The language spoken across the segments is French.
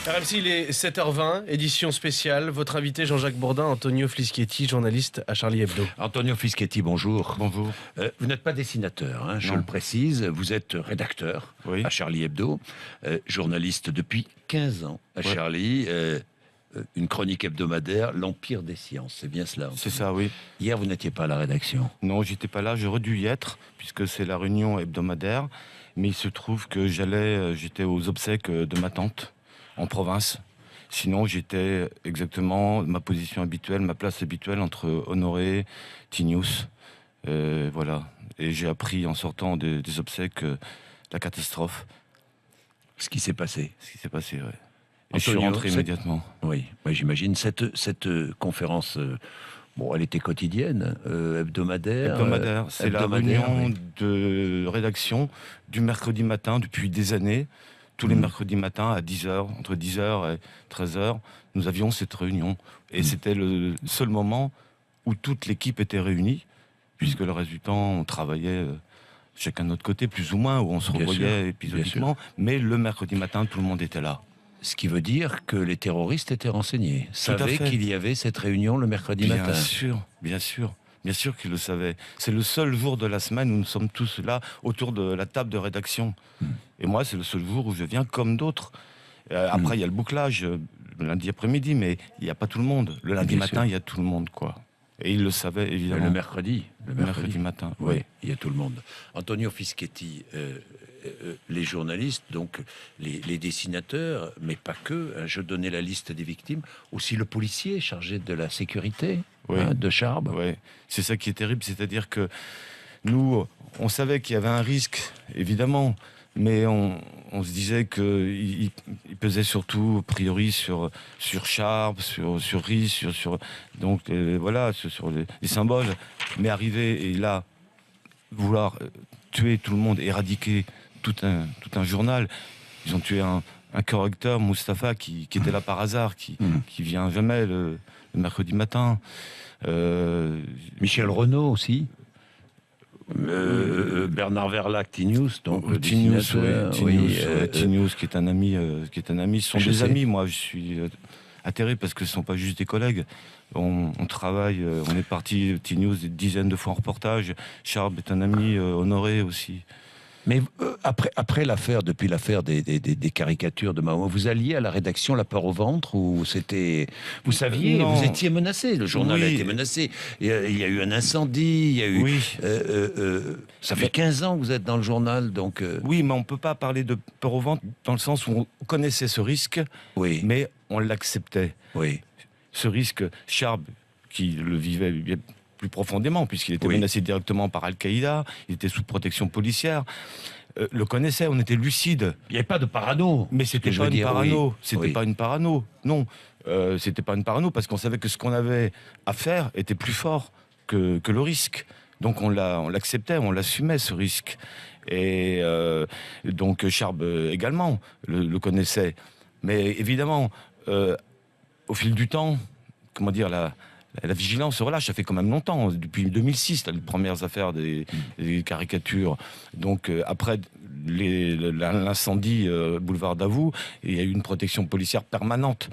RMC, il est 7h20, édition spéciale. Votre invité Jean-Jacques Bourdin, Antonio Fischetti, journaliste à Charlie Hebdo. Antonio Fischetti, bonjour. Bonjour. Vous n'êtes pas dessinateur, je le précise. Vous êtes rédacteur à Charlie Hebdo, journaliste depuis 15 ans à Charlie. Une chronique hebdomadaire, l'Empire des sciences, c'est bien cela. C'est ça, oui. Hier, vous n'étiez pas à la rédaction. Non, j'étais pas là, j'aurais dû y être, puisque c'est la réunion hebdomadaire. Mais il se trouve que j'étais aux obsèques de ma tante, en province. Sinon, j'étais exactement ma position habituelle, ma place habituelle entre Honoré, Tinius. Voilà. Et j'ai appris en sortant des obsèques la catastrophe. Ce qui s'est passé. Ce qui s'est passé, oui. Et Antonio, je suis rentré immédiatement. Oui, j'imagine. Cette conférence, elle était quotidienne, hebdomadaire. Hebdomadaire. C'est la réunion de rédaction du mercredi matin depuis des années. Tous les mercredis matins à 10h, entre 10h et 13h, nous avions cette réunion. Et c'était le seul moment où toute l'équipe était réunie, puisque le reste du temps, on travaillait chacun de notre côté, plus ou moins, où on se revoyait épisodiquement. Mais le mercredi matin, tout le monde était là. Ce qui veut dire que les terroristes étaient renseignés, savaient qu'il y avait cette réunion le mercredi matin. Bien sûr qu'ils le savaient. C'est le seul jour de la semaine où nous sommes tous là, autour de la table de rédaction. Et moi, c'est le seul jour où je viens comme d'autres. Après, il y a le bouclage, le lundi après-midi, mais il n'y a pas tout le monde. Le lundi matin, il y a tout le monde, quoi. Et ils le savaient, évidemment. Le mercredi matin, oui, il y a tout le monde. Antonio Fischetti, les journalistes, donc les dessinateurs, mais pas que, je donnais la liste des victimes, aussi le policier chargé de la sécurité de Charbes. Oui, c'est ça qui est terrible, c'est-à-dire que nous, on savait qu'il y avait un risque, évidemment, mais on se disait qu'il pesait surtout, a priori, sur Charbes, sur Ries, sur les symboles. Mais arriver et là, vouloir tuer tout le monde, éradiquer tout un journal. Ils ont tué un correcteur, Mustapha, qui était là par hasard, qui vient jamais le mercredi matin. Michel Renaud aussi. Bernard Verlac, Tinius, donc Tinius, qui est un ami, Ce sont des amis. Moi, je suis atterré parce que ce ne sont pas juste des collègues. On travaille, on est parti, Tinius, des dizaines de fois en reportage. Charbes est un ami, Honoré aussi. Mais après l'affaire, depuis l'affaire des caricatures de Mahoma, vous alliez à la rédaction la peur au ventre ou c'était... Vous saviez, vous étiez menacé, le journal a été menacé. Il y a eu un incendie, il y a eu... ça fait 15 ans que vous êtes dans le journal, donc... Oui, mais on ne peut pas parler de peur au ventre dans le sens où on connaissait ce risque, mais on l'acceptait. Oui. Ce risque, Charbes, qui le vivait bien plus profondément, puisqu'il était menacé directement par Al-Qaïda, il était sous protection policière, le connaissait, on était lucide. Il n'y avait pas de parano. Mais c'était pas une parano. C'était pas une parano. Non, c'était pas une parano, parce qu'on savait que ce qu'on avait à faire était plus fort que le risque. Donc on l'acceptait, on l'assumait, ce risque. Et donc Charbes également le connaissait. Mais évidemment, au fil du temps, comment dire, la vigilance se relâche, ça fait quand même longtemps, depuis 2006, les premières affaires des caricatures. Donc après l'incendie boulevard Davout, il y a eu une protection policière permanente,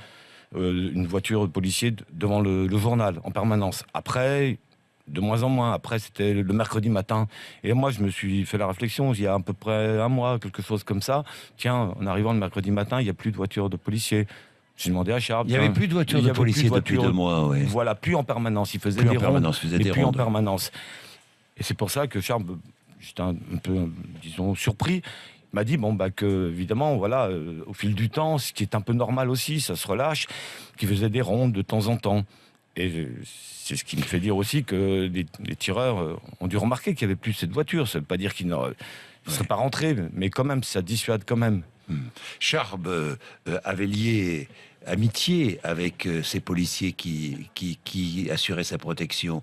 une voiture de policier devant le journal en permanence. Après, de moins en moins, après c'était le mercredi matin. Et moi je me suis fait la réflexion, il y a à peu près un mois, quelque chose comme ça, tiens, en arrivant le mercredi matin, il n'y a plus de voiture de policier. J'ai demandé à Charbes. Il n'y avait plus de voitures de policiers depuis 2 mois. Voilà, plus en permanence. Il faisait des rondes, mais plus en permanence. Et c'est pour ça que Charbes, j'étais un peu, disons, surpris. Il m'a dit, que, évidemment, voilà, au fil du temps, ce qui est un peu normal aussi, ça se relâche, qu'il faisait des rondes de temps en temps. Et c'est ce qui me fait dire aussi que les tireurs ont dû remarquer qu'il n'y avait plus cette voiture. Ça ne veut pas dire qu'ils ne seraient pas rentrés, mais quand même, ça dissuade quand même. Charbes avait lié amitié avec ces policiers qui assuraient sa protection.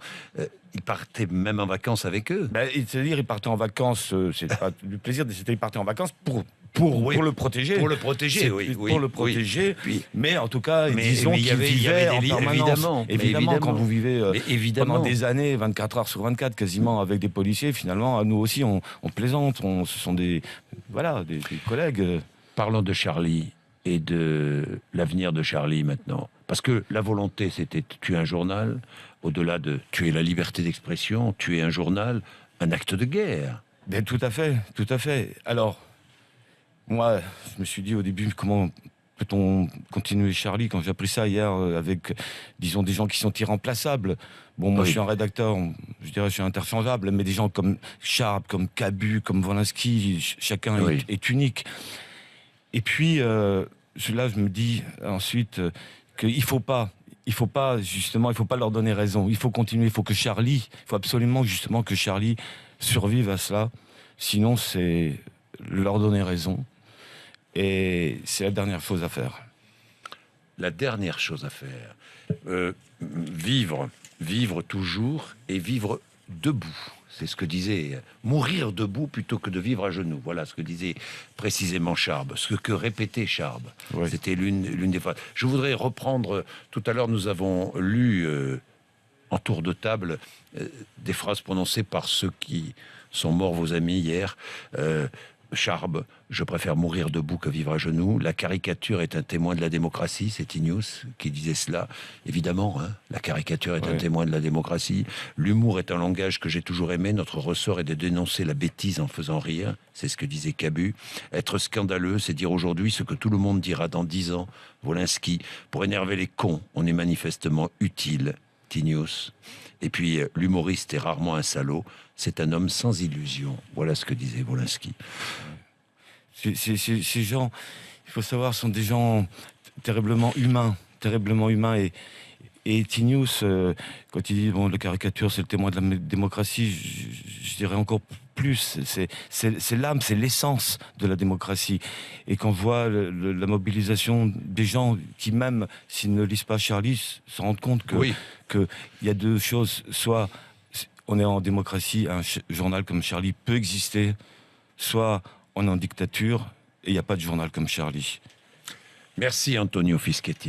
Il partait même en vacances avec eux. C'est-à-dire, il partait en vacances, c'est pas du plaisir, il partait en vacances pour le protéger. Pour le protéger, Pour le protéger. Oui. Mais en tout cas, disons qu'il vivait en permanence. Évidemment, quand vous vivez pendant des années, 24 heures sur 24, quasiment avec des policiers, finalement, nous aussi, on plaisante. Ce sont des collègues. Parlons de Charlie. et de l'avenir de Charlie maintenant? Parce que la volonté, c'était de tuer un journal, au-delà de tuer la liberté d'expression, tuer un journal, un acte de guerre. Ben, tout à fait, tout à fait. Alors, moi, je me suis dit au début, comment peut-on continuer Charlie quand j'ai appris ça hier avec, disons, des gens qui sont irremplaçables. Bon, moi, Oui. je suis un rédacteur, je dirais, je suis interchangeable, mais des gens comme Charb, comme Cabu, comme Wolinski, chacun Oui. est unique. Et puis, là, je me dis ensuite qu'il faut pas justement, il faut pas leur donner raison. Il faut continuer, il faut absolument justement que Charlie survive à cela. Sinon, c'est leur donner raison. Et c'est la dernière chose à faire. La dernière chose à faire, vivre toujours et vivre debout. C'est ce que disait, mourir debout plutôt que de vivre à genoux. Voilà ce que disait précisément Charb, ce que répétait Charb. Oui. C'était l'une des phrases. Je voudrais reprendre, tout à l'heure nous avons lu en tour de table des phrases prononcées par ceux qui sont morts, vos amis, hier. Charb, je préfère mourir debout que vivre à genoux. La caricature est un témoin de la démocratie, c'est Tinius qui disait cela. Évidemment, hein, la caricature est un témoin de la démocratie. L'humour est un langage que j'ai toujours aimé. Notre ressort est de dénoncer la bêtise en faisant rire. C'est ce que disait Cabu. Être scandaleux, c'est dire aujourd'hui ce que tout le monde dira dans 10 ans. Wolinski, pour énerver les cons, on est manifestement utile. Tinius. Et puis, l'humoriste est rarement un salaud. C'est un homme sans illusion. Voilà ce que disait Wolinski. Ces gens, il faut savoir, sont des gens terriblement humains. Et Tinius, quand il dit bon, la caricature, c'est le témoin de la démocratie, je dirais encore plus. C'est l'âme, c'est l'essence de la démocratie. Et quand on voit la mobilisation des gens qui, même s'ils ne lisent pas Charlie, se rendent compte que y a deux choses. Soit on est en démocratie, un journal comme Charlie peut exister, soit on est en dictature et il n'y a pas de journal comme Charlie. Merci Antonio Fischetti.